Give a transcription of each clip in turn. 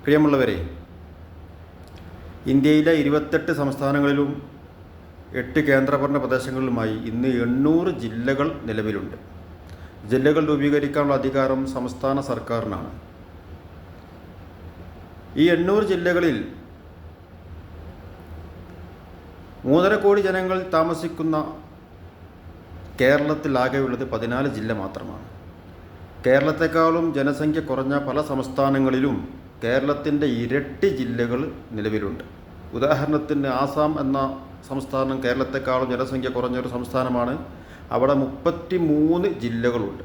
പ്രിയമുള്ളവരെ, ഇന്ത്യയിലെ 28 സംസ്ഥാനങ്ങളിലും 8 കേന്ദ്രഭരണ പ്രദേശങ്ങളിലുമായി ഇന്ന് 800 ജില്ലകൾ നിലവിലുണ്ട്. ജില്ലകൾ രൂപീകരിക്കാനുള്ള അധികാരം സംസ്ഥാന സർക്കാരിനാണ്. ഈ 800 ജില്ലകളിൽ 3.5 കോടി ജനങ്ങൾ താമസിക്കുന്ന കേരളത്തിലാകെയുള്ളത് 14 ജില്ല മാത്രമാണ്. കേരളത്തെക്കാളും ജനസംഖ്യ കുറഞ്ഞ പല സംസ്ഥാനങ്ങളിലും കേരളത്തിൻ്റെ ഇരട്ടി ജില്ലകൾ നിലവിലുണ്ട്. ഉദാഹരണത്തിന് ആസാം എന്ന സംസ്ഥാനം കേരളത്തെക്കാളും ജനസംഖ്യ കുറഞ്ഞൊരു സംസ്ഥാനമാണ്. അവിടെ 33 ജില്ലകളുണ്ട്.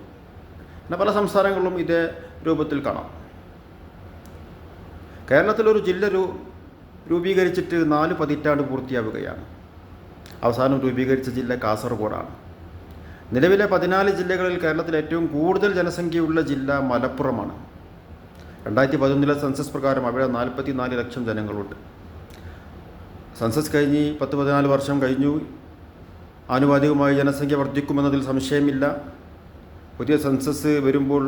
പിന്നെ പല സംസ്ഥാനങ്ങളിലും ഇതേ രൂപത്തിൽ കാണാം. കേരളത്തിലൊരു ജില്ല രൂപീകരിച്ചിട്ട് 4 പതിറ്റാണ്ട് പൂർത്തിയാവുകയാണ്. അവസാനം രൂപീകരിച്ച ജില്ല കാസർഗോഡാണ്. നിലവിലെ 14 ജില്ലകളിൽ കേരളത്തിൽ ഏറ്റവും കൂടുതൽ ജനസംഖ്യയുള്ള ജില്ല മലപ്പുറമാണ്. 2011 സെൻസസ് പ്രകാരം അവിടെ 44 ലക്ഷം ജനങ്ങളുണ്ട്. സെൻസസ് കഴിഞ്ഞ് 10-14 വർഷം കഴിഞ്ഞു. ആനുപാതികമായി ജനസംഖ്യ വർദ്ധിക്കുമെന്നതിൽ സംശയമില്ല. പുതിയ സെൻസസ് വരുമ്പോൾ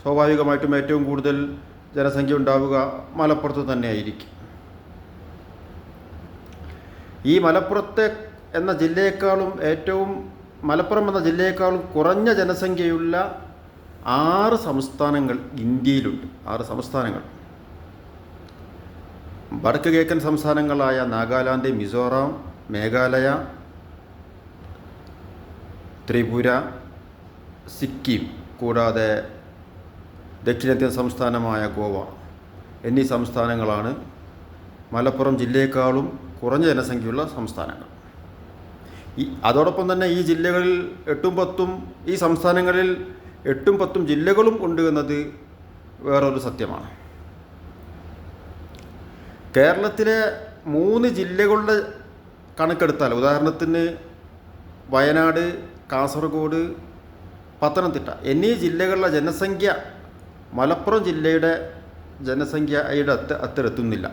സ്വാഭാവികമായിട്ടും ഏറ്റവും കൂടുതൽ ജനസംഖ്യ ഉണ്ടാവുക മലപ്പുറത്ത് തന്നെയായിരിക്കും. ഈ മലപ്പുറം എന്ന ജില്ലയേക്കാളും കുറഞ്ഞ ജനസംഖ്യയുള്ള 6 സംസ്ഥാനങ്ങൾ ഇന്ത്യയിലുണ്ട്. 6 സംസ്ഥാനങ്ങൾ. വടക്ക് കിഴക്കൻ സംസ്ഥാനങ്ങളായ നാഗാലാൻഡ്, മിസോറാം, മേഘാലയ, ത്രിപുര, സിക്കിം, കൂടാതെ ദക്ഷിണേന്ത്യൻ സംസ്ഥാനമായ ഗോവ എന്നീ സംസ്ഥാനങ്ങളാണ് മലപ്പുറം ജില്ലയേക്കാളും കുറഞ്ഞ ജനസംഖ്യയുള്ള സംസ്ഥാനങ്ങൾ. അതോടൊപ്പം തന്നെ ഈ ജില്ലകളിൽ 8-10 ഈ സംസ്ഥാനങ്ങളിൽ 8-10 ജില്ലകളും ഉണ്ട് എന്നത് വേറൊരു സത്യമാണ്. കേരളത്തിലെ 3 ജില്ലകളുടെ കണക്കെടുത്താൽ, ഉദാഹരണത്തിന് വയനാട്, കാസർഗോഡ്, പത്തനംതിട്ട എന്നീ ജില്ലകളിലെ ജനസംഖ്യ മലപ്പുറം ജില്ലയുടെ ജനസംഖ്യയുടെ അത്ര എത്തുന്നില്ല.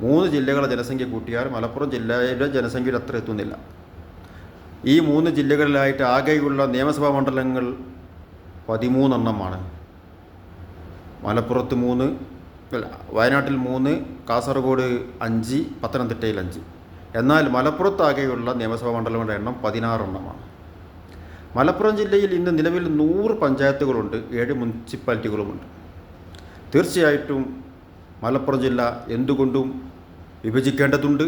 3 ജില്ലകളുടെ ജനസംഖ്യ കൂട്ടിയാൽ മലപ്പുറം ജില്ലയുടെ ജനസംഖ്യയുടെ അത്ര എത്തുന്നില്ല. ഈ 3 ജില്ലകളിലായിട്ട് ആകെയുള്ള നിയമസഭാ മണ്ഡലങ്ങൾ 13 എണ്ണമാണ്. മലപ്പുറത്ത് 3, വയനാട്ടിൽ 3, കാസർഗോഡ് 5, പത്തനംതിട്ടയിൽ 5. എന്നാൽ മലപ്പുറത്താകെയുള്ള നിയമസഭാ മണ്ഡലങ്ങളുടെ എണ്ണം 16 എണ്ണമാണ്. മലപ്പുറം ജില്ലയിൽ ഇന്ന് നിലവിൽ 100 പഞ്ചായത്തുകളുണ്ട്, 7 മുനിസിപ്പാലിറ്റികളുമുണ്ട്. തീർച്ചയായിട്ടും മലപ്പുറം ജില്ല എന്തുകൊണ്ടും വിഭജിക്കേണ്ടതുണ്ട്.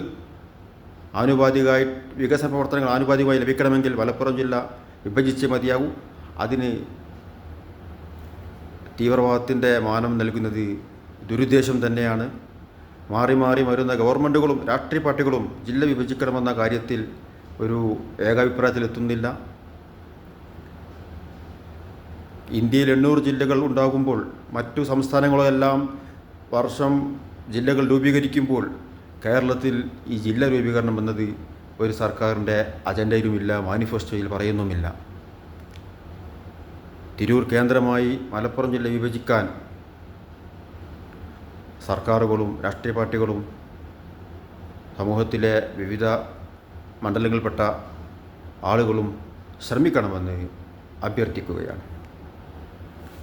ആനുപാതികമായി വികസന പ്രവർത്തനങ്ങൾ ആനുപാതികമായി ലഭിക്കണമെങ്കിൽ മലപ്പുറം ജില്ല വിഭജിച്ചേ മതിയാകൂ. അതിന് തീവ്രവാദത്തിൻ്റെ മാനം നൽകുന്നത് ദുരുദ്ദേശം തന്നെയാണ്. മാറി മാറി വരുന്ന ഗവൺമെൻറ്റുകളും രാഷ്ട്രീയ പാർട്ടികളും ജില്ല വിഭജിക്കണമെന്ന കാര്യത്തിൽ ഒരു ഏകാഭിപ്രായത്തിലെത്തുന്നില്ല. ഇന്ത്യയിൽ 800 ജില്ലകൾ ഉണ്ടാകുമ്പോൾ മറ്റു സംസ്ഥാനങ്ങളെല്ലാം വർഷം ജില്ലകൾ രൂപീകരിക്കുമ്പോൾ കേരളത്തിൽ ഈ ജില്ല രൂപീകരണം എന്നത് ഒരു സർക്കാരിൻ്റെ അജണ്ടയിലുമില്ല, മാനിഫെസ്റ്റോയിൽ പറയുന്നുമില്ല. തിരൂർ കേന്ദ്രമായി മലപ്പുറം ജില്ല വിഭജിക്കാൻ സർക്കാരുകളും രാഷ്ട്രീയ പാർട്ടികളും സമൂഹത്തിലെ വിവിധ മണ്ഡലങ്ങളിൽപ്പെട്ട ആളുകളും ശ്രമിക്കണമെന്ന് അഭ്യർത്ഥിക്കുകയാണ്.